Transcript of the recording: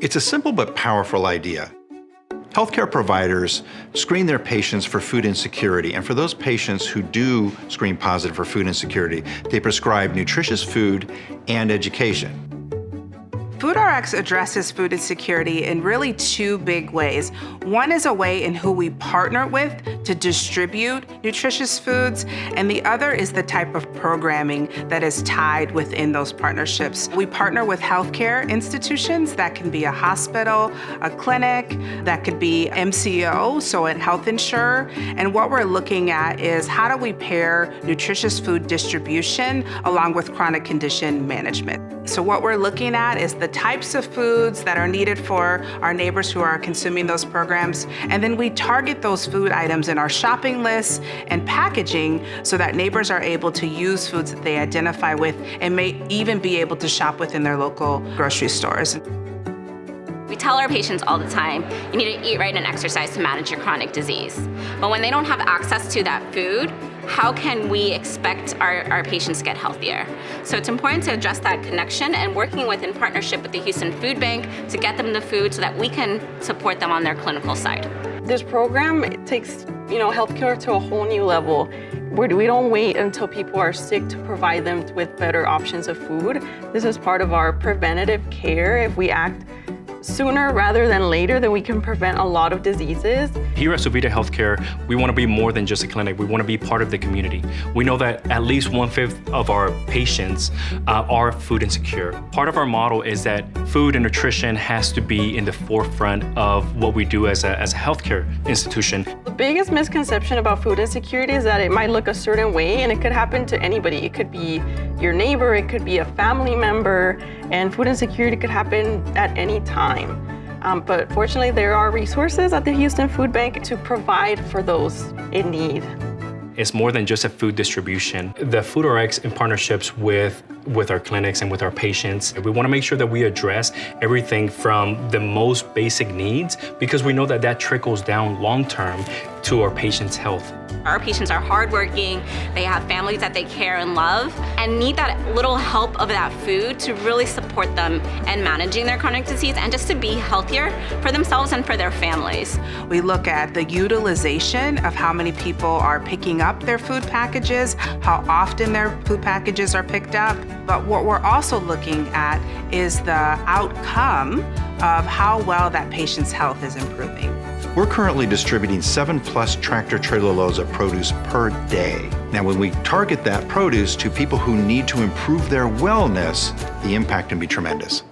It's a simple but powerful idea. Healthcare providers screen their patients for food insecurity, and for those patients who do screen positive for food insecurity, they prescribe nutritious food and education. FoodRx addresses food insecurity in really two big ways. One is a way in who we partner with to distribute nutritious foods, and the other is the type of programming that is tied within those partnerships. We partner with healthcare institutions. That can be a hospital, a clinic, that could be MCO, so a health insurer. And what we're looking at is how do we pair nutritious food distribution along with chronic condition management. So what we're looking at is the types of foods that are needed for our neighbors who are consuming those programs, and then we target those food items in our shopping lists and packaging so that neighbors are able to use foods that they identify with and may even be able to shop within their local grocery stores. We tell our patients all the time, you need to eat right and exercise to manage your chronic disease. But when they don't have access to that food, how can we expect our patients to get healthier? So it's important to address that connection and working in partnership with the Houston Food Bank to get them the food so that we can support them on their clinical side. This program, it takes healthcare to a whole new level, where we don't wait until people are sick to provide them with better options of food. This is part of our preventative care. If we act sooner rather than later, then we can prevent a lot of diseases. Here at Sovita Healthcare, we want to be more than just a clinic. We want to be part of the community. We know that at least 1/5 of our patients are food insecure. Part of our model is that food and nutrition has to be in the forefront of what we do as a healthcare institution. The biggest misconception about food insecurity is that it might look a certain way, and it could happen to anybody. It could be your neighbor, it could be a family member, and food insecurity could happen at any time. But fortunately, there are resources at the Houston Food Bank to provide for those in need. It's more than just a food distribution. The FoodRx in partnerships with our clinics and with our patients, we want to make sure that we address everything from the most basic needs, because we know that that trickles down long-term to our patients' health. Our patients are hardworking, they have families that they care and love, and need that little help of that food to really support them in managing their chronic disease and just to be healthier for themselves and for their families. We look at the utilization of how many people are picking up their food packages, how often their food packages are picked up, but what we're also looking at is the outcome of how well that patient's health is improving. We're currently distributing 7+ tractor-trailer loads of produce per day. Now, when we target that produce to people who need to improve their wellness, the impact can be tremendous.